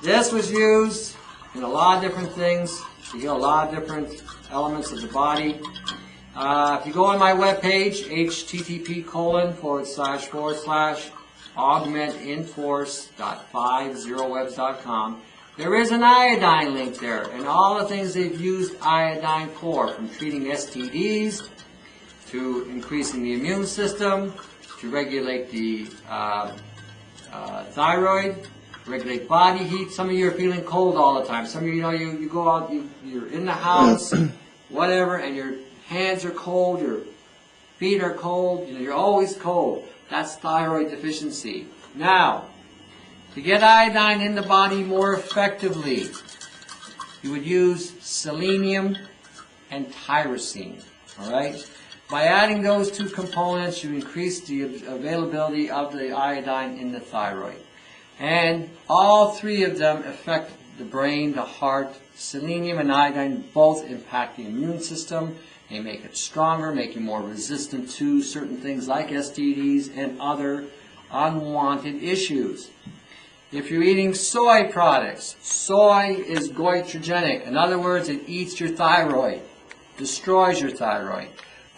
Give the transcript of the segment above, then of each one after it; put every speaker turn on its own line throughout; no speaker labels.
This was used in a lot of different things to heal a lot of different elements of the body. If you go on my webpage, http://augmentinforce.50webs.com, there is an iodine link there, and all the things they've used iodine for, from treating STDs, to increasing the immune system, to regulate the thyroid, regulate body heat. Some of you are feeling cold all the time. Some of you, you go out, you're in the house, whatever, and your hands are cold, your feet are cold, you're always cold. That's thyroid deficiency. Now, to get iodine in the body more effectively, you would use selenium and tyrosine. All right? By adding those two components, you increase the availability of the iodine in the thyroid. And all three of them affect the brain, the heart. Selenium and iodine both impact the immune system. They make it stronger, make you more resistant to certain things like STDs and other unwanted issues. If you're eating soy products, soy is goitrogenic. In other words, it eats your thyroid, destroys your thyroid.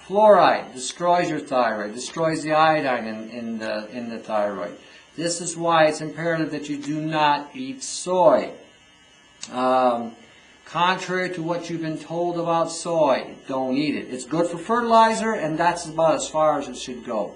Fluoride destroys your thyroid, destroys the iodine in the thyroid. This is why it's imperative that you do not eat soy. Contrary to what you've been told about soy, don't eat it. It's good for fertilizer, and that's about as far as it should go.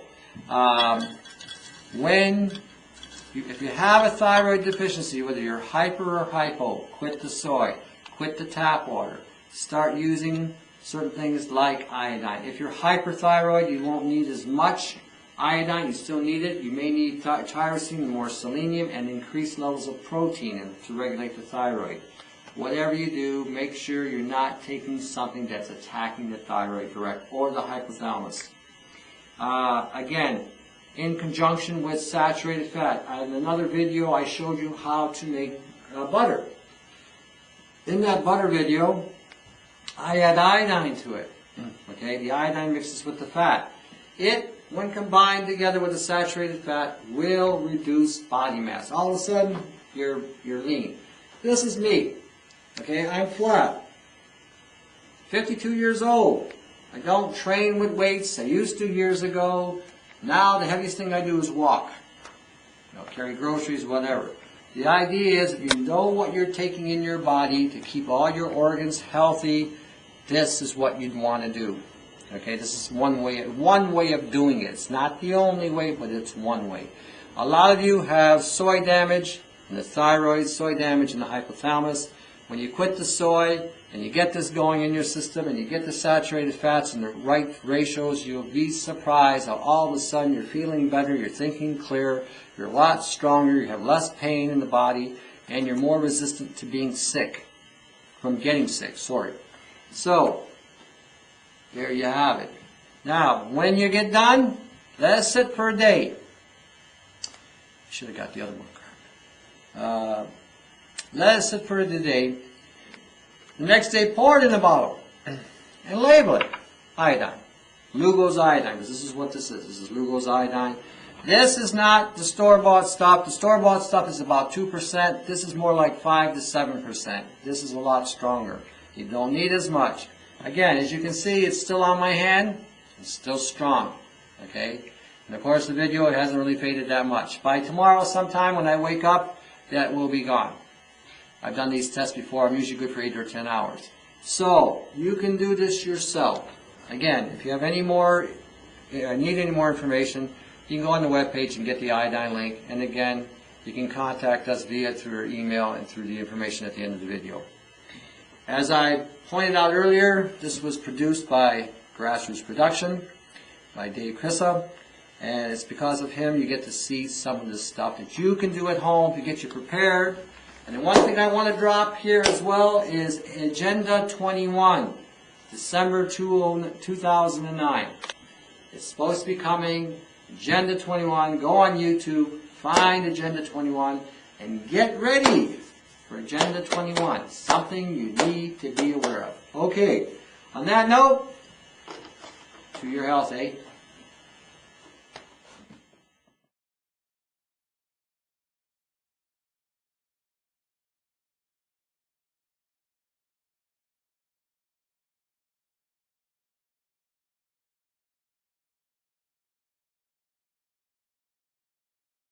If you have a thyroid deficiency, whether you're hyper or hypo, quit the soy, quit the tap water. Start using certain things like iodine. If you're hyperthyroid, you won't need as much iodine. You still need it. You may need tyrosine, more selenium, and increased levels of protein to regulate the thyroid. Whatever you do, make sure you're not taking something that's attacking the thyroid direct or the hypothalamus. Again, in conjunction with saturated fat. In another video, I showed you how to make butter. In that butter video, I add iodine to it. Okay, the iodine mixes with the fat. It, when combined together with the saturated fat, will reduce body mass. All of a sudden, you're lean. This is me. Okay, I'm flat. 52 years old. I don't train with weights. I used to years ago. Now the heaviest thing I do is walk. Carry groceries, whatever. The idea is, if you know what you're taking in your body to keep all your organs healthy, this is what you'd want to do. Okay, this is one way of doing it. It's not the only way, but it's one way. A lot of you have soy damage in the thyroid, soy damage in the hypothalamus. When you quit the soy and you get this going in your system and you get the saturated fats in the right ratios, you'll be surprised how all of a sudden you're feeling better, you're thinking clear, you're a lot stronger, you have less pain in the body, and you're more resistant to being sick, from getting sick, sorry. So, there you have it. Now, when you get done, let it sit for a day. Should have got the other one. Let it sit for a day. The next day, pour it in a bottle and label it. Iodine. Lugols iodine, because this is what this is. This is Lugols iodine. This is not the store-bought stuff. The store-bought stuff is about 2%. This is more like 5 to 7%. This is a lot stronger. You don't need as much. Again, as you can see, it's still on my hand. It's still strong. Okay? And of course, the video, it hasn't really faded that much. By tomorrow sometime when I wake up, that will be gone. I've done these tests before. I'm usually good for 8 or 10 hours. So, you can do this yourself. Again, if you have any more, need any more information, you can go on the webpage and get the iodine link. And again, you can contact us through our email and through the information at the end of the video. As I pointed out earlier, this was produced by Grassroots Production, by Dave Krissa. And it's because of him you get to see some of the stuff that you can do at home to get you prepared. And the one thing I want to drop here as well is Agenda 21, December 2009. It's supposed to be coming, Agenda 21. Go on YouTube, find Agenda 21, and get ready for Agenda 21. Something you need to be aware of. Okay, on that note, to your health, eh?